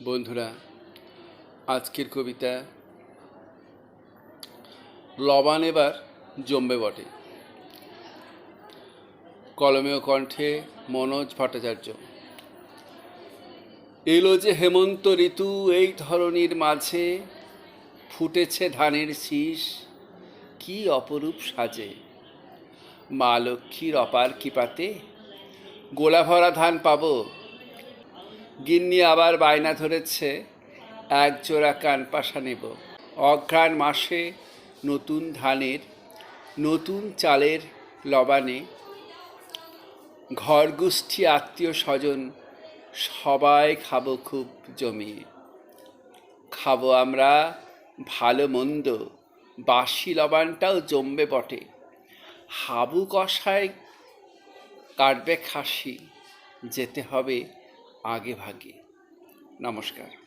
বন্ধুরা, আজকের কবিতা লবান এবার জমবে বটে। কলমে ও কণ্ঠে মনোজ ভট্টাচার্য। এলো যে হেমন্ত ঋতু, এই ধরনীর মাঝে ফুটেছে ধানের শীষ, কি অপরূপ সাজে। মা লক্ষ্মীর অপার কৃপাতে গোলা ভরা ধান পাবো। গিন্নি আবার বায়না ধরেছে, এক জোড়া কানপাশা নেব। অঘ্রাণ মাসে নতুন ধানের নতুন চালের লবানে ঘর গোষ্ঠী আত্মীয় স্বজন সবাই খাবো খুব জমিয়ে। খাবো আমরা ভালো মন্দ, বাসি লবানটাও জমবে বটে। হাবু কষায় কাটবে খাসি, যেতে হবে আগে ভাগে। নমস্কার।